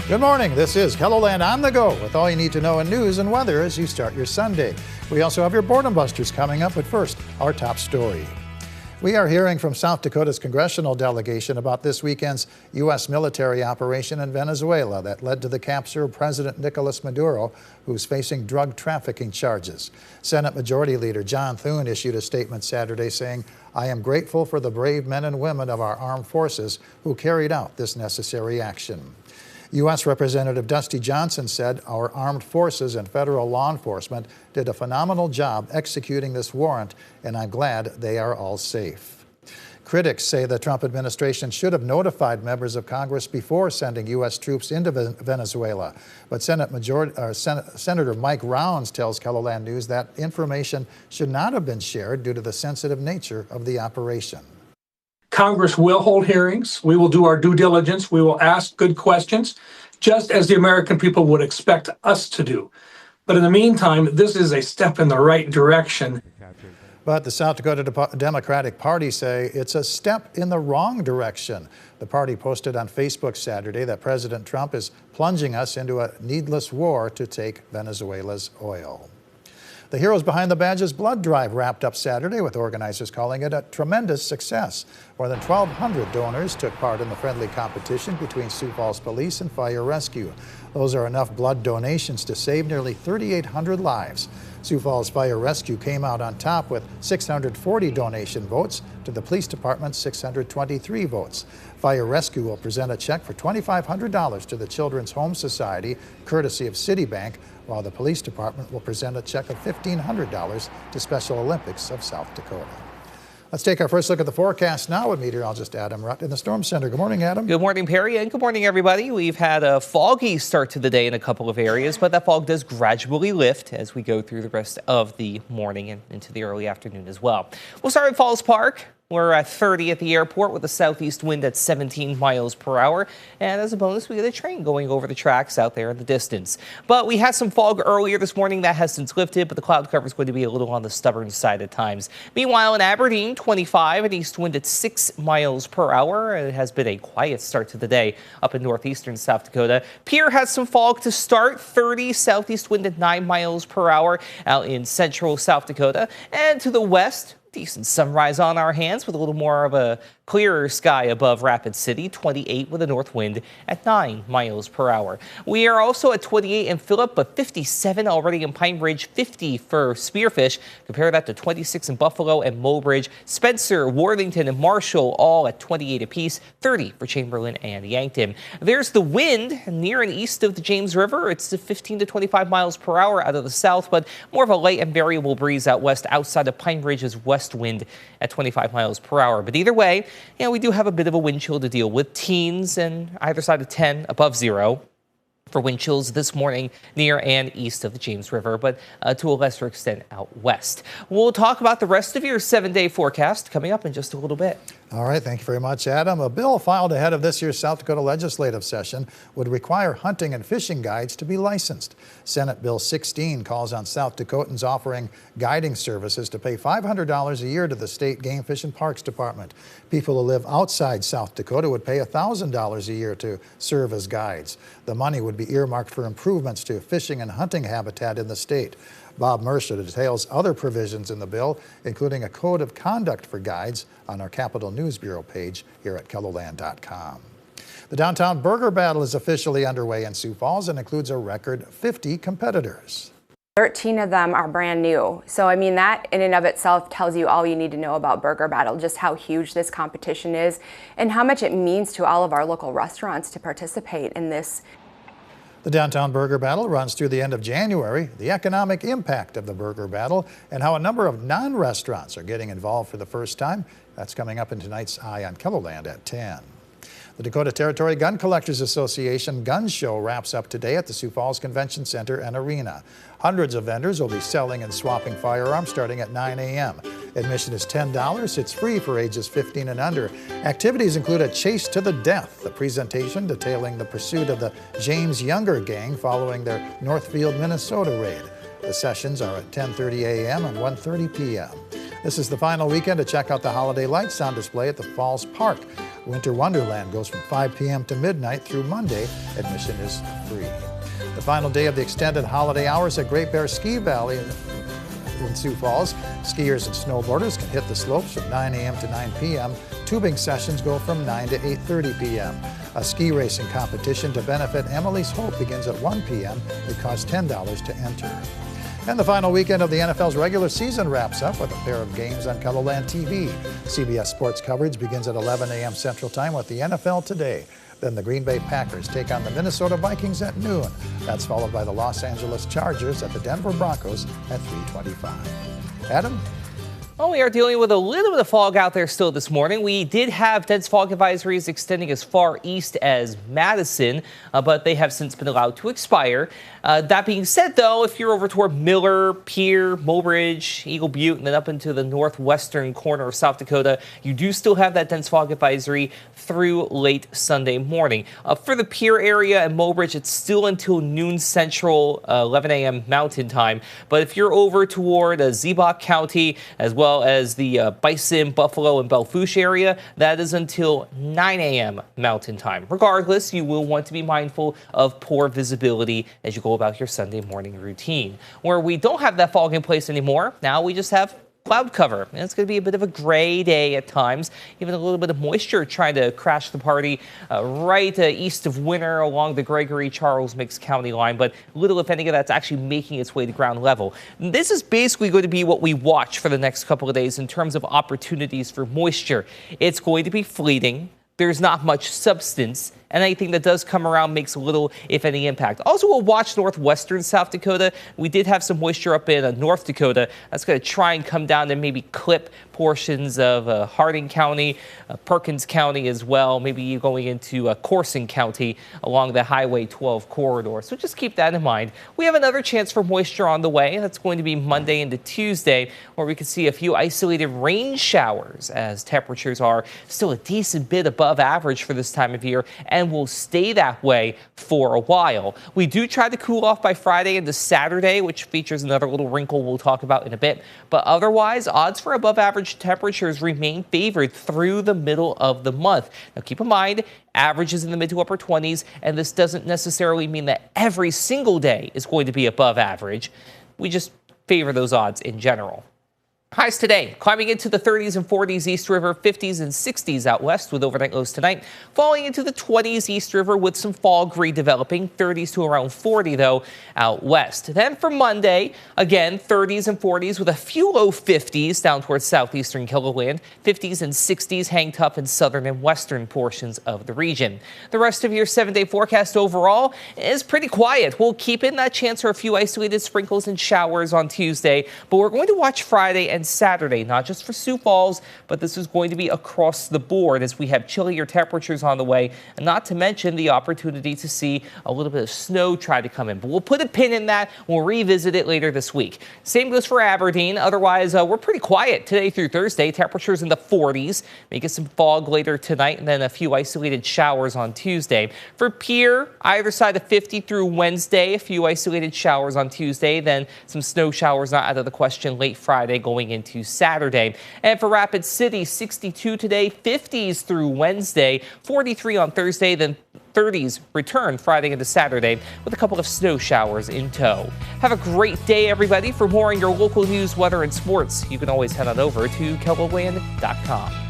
Good morning. This is KELOLAND on the go with all you need to know in news and weather as you start your Sunday. We also have your Boredom Busters coming up, but first, our top story. We are hearing from South Dakota's congressional delegation about this weekend's U.S. military operation in Venezuela that led to the capture of President Nicolas Maduro, who's facing drug trafficking charges. Senate Majority Leader John Thune issued a statement Saturday saying, "I am grateful for the brave men and women of our armed forces who carried out this necessary action." U.S. Representative Dusty Johnson said our armed forces and federal law enforcement did a phenomenal job executing this warrant, and I'm glad they are all safe. Critics say the Trump administration should have notified members of Congress before sending U.S. troops into Venezuela. But Senator Mike Rounds tells KELOLAND News that information should not have been shared due to the sensitive nature of the operation. Congress will hold hearings. We will do our due diligence. We will ask good questions, just as the American people would expect us to do. But in the meantime, this is a step in the right direction. But the South Dakota Democratic Party say it's a step in the wrong direction. The party posted on Facebook Saturday that President Trump is plunging us into a needless war to take Venezuela's oil. The Heroes Behind the Badges blood drive wrapped up Saturday, with organizers calling it a tremendous success. More than 1,200 donors took part in the friendly competition between Sioux Falls Police and Fire Rescue. Those are enough blood donations to save nearly 3,800 lives. Sioux Falls Fire Rescue came out on top with 640 donation votes to the police department's 623 votes. Fire Rescue will present a check for $2,500 to the Children's Home Society, courtesy of Citibank, while the police department will present a check of $1,500 to Special Olympics of South Dakota. Let's take our first look at the forecast now with meteorologist Adam Rutt in the Storm Center. Good morning, Adam. Good morning, Perry, and good morning, everybody. We've had a foggy start to the day in a couple of areas, but that fog does gradually lift as we go through the rest of the morning and into the early afternoon as well. We'll start at Falls Park. We're at 30 at the airport with a southeast wind at 17 miles per hour. And as a bonus, we get a train going over the tracks out there in the distance. But we had some fog earlier this morning. That has since lifted, but the cloud cover is going to be a little on the stubborn side at times. Meanwhile, in Aberdeen, 25, an east wind at 6 miles per hour. It has been a quiet start to the day up in northeastern South Dakota. Pierre has some fog to start, 30, southeast wind at 9 miles per hour out in central South Dakota. And to the west, decent sunrise on our hands with a little more of a clearer sky above Rapid City, 28 with a north wind at 9 miles per hour. We are also at 28 in Phillip, but 57 already in Pine Ridge, 50 for Spearfish. Compare that to 26 in Buffalo and Mobridge. Spencer, Worthington, and Marshall all at 28 apiece, 30 for Chamberlain and Yankton. There's the wind near and east of the James River. It's 15 to 25 miles per hour out of the south, but more of a light and variable breeze out west outside of Pine Ridge's west wind at 25 miles per hour. But either way, we do have a bit of a wind chill to deal with. Teens and either side of 10 above zero for wind chills this morning near and east of the James River, but to a lesser extent out west. We'll talk about the rest of your 7-day forecast coming up in just a little bit. All right, thank you very much, Adam. A bill filed ahead of this year's South Dakota legislative session would require hunting and fishing guides to be licensed. Senate Bill 16 calls on South Dakotans offering guiding services to pay $500 a year to the State Game Fish and Parks Department. People who live outside South Dakota would pay $1,000 a year to serve as guides. The money would be earmarked for improvements to fishing and hunting habitat in the state. Bob Mercer details other provisions in the bill, including a code of conduct for guides, on our Capitol News Bureau page here at KELOLAND.com. The Downtown Burger Battle is officially underway in Sioux Falls and includes a record 50 competitors. 13 of them are brand new. So, I mean, that in and of itself tells you all you need to know about Burger Battle, just how huge this competition is and how much it means to all of our local restaurants to participate in this. The Downtown Burger Battle runs through the end of January. The economic impact of the Burger Battle and how a number of non-restaurants are getting involved for the first time. That's coming up in tonight's Eye on KELOLAND at 10. The Dakota Territory Gun Collectors Association Gun Show wraps up today at the Sioux Falls Convention Center and Arena. Hundreds of vendors will be selling and swapping firearms starting at 9 a.m. Admission is $10. It's free for ages 15 and under. Activities include a chase to the death, a presentation detailing the pursuit of the James Younger gang following their Northfield, Minnesota raid. The sessions are at 10:30 a.m. and 1:30 p.m. This is the final weekend to check out the holiday lights on display at the Falls Park. Winter Wonderland goes from 5 p.m. to midnight through Monday. Admission is free. The final day of the extended holiday hours at Great Bear Ski Valley in Sioux Falls. Skiers and snowboarders can hit the slopes from 9 a.m. to 9 p.m. Tubing sessions go from 9 to 8:30 p.m. A ski racing competition to benefit Emily's Hope begins at 1 p.m. It costs $10 to enter. And the final weekend of the NFL's regular season wraps up with a pair of games on KELOLAND TV. CBS Sports coverage begins at 11 a.m. Central Time with the NFL Today. Then the Green Bay Packers take on the Minnesota Vikings at noon. That's followed by the Los Angeles Chargers at the Denver Broncos at 3:25. Adam? Well, we are dealing with a little bit of fog out there still this morning. We did have dense fog advisories extending as far east as Madison, but they have since been allowed to expire. That being said, though, if you're over toward Miller, Pierre, Mobridge, Eagle Butte, and then up into the northwestern corner of South Dakota, you do still have that dense fog advisory through late Sunday morning. For the Pierre area and Mobridge, it's still until noon central, 11 a.m. Mountain Time. But if you're over toward Ziebach County, as well as the Bison, Buffalo, and Belle Fourche area, that is until 9 a.m. Mountain Time. Regardless, you will want to be mindful of poor visibility as you go about your Sunday morning routine. Where we don't have that fog in place anymore, now we just have cloud cover. And it's going to be a bit of a gray day at times, even a little bit of moisture trying to crash the party right east of Winter along the Gregory-Charles-Mix County line, but little, if any, of that's actually making its way to ground level. This is basically going to be what we watch for the next couple of days in terms of opportunities for moisture. It's going to be fleeting. There's not much substance, and anything that does come around makes little, if any, impact. Also, we'll watch northwestern South Dakota. We did have some moisture up in North Dakota. That's going to try and come down and maybe clip portions of Harding County, Perkins County as well, maybe going into Corson County along the Highway 12 corridor. So just keep that in mind. We have another chance for moisture on the way. That's going to be Monday into Tuesday, where we can see a few isolated rain showers as temperatures are still a decent bit above average for this time of year and will stay that way for a while. We do try to cool off by Friday into Saturday, which features another little wrinkle we'll talk about in a bit. But otherwise, odds for above average temperatures remain favored through the middle of the month. Now keep in mind, averages in the mid to upper 20s, and this doesn't necessarily mean that every single day is going to be above average. We just favor those odds in general. Highs today, climbing into the 30s and 40s East River, 50s and 60s out west with overnight lows tonight. Falling into the 20s East River with some fog redeveloping, 30s to around 40 though out west. Then for Monday, again 30s and 40s with a few low 50s down towards southeastern KELOLAND. 50s and 60s hang tough in southern and western portions of the region. The rest of your 7-day forecast overall is pretty quiet. We'll keep in that chance for a few isolated sprinkles and showers on Tuesday, but we're going to watch Friday and Saturday, not just for Sioux Falls, but this is going to be across the board as we have chillier temperatures on the way, and not to mention the opportunity to see a little bit of snow try to come in. But we'll put a pin in that. We'll revisit it later this week. Same goes for Aberdeen. Otherwise, we're pretty quiet today through Thursday. Temperatures in the 40s. May get some fog later tonight and then a few isolated showers on Tuesday. For Pierre, either side of 50 through Wednesday, a few isolated showers on Tuesday, then some snow showers not out of the question late Friday going into Saturday. And for Rapid City, 62 today, 50s through Wednesday, 43 on Thursday, then 30s return Friday into Saturday with a couple of snow showers in tow. Have a great day, everybody. For more on your local news, weather, and sports, you can always head on over to KELOLAND.com.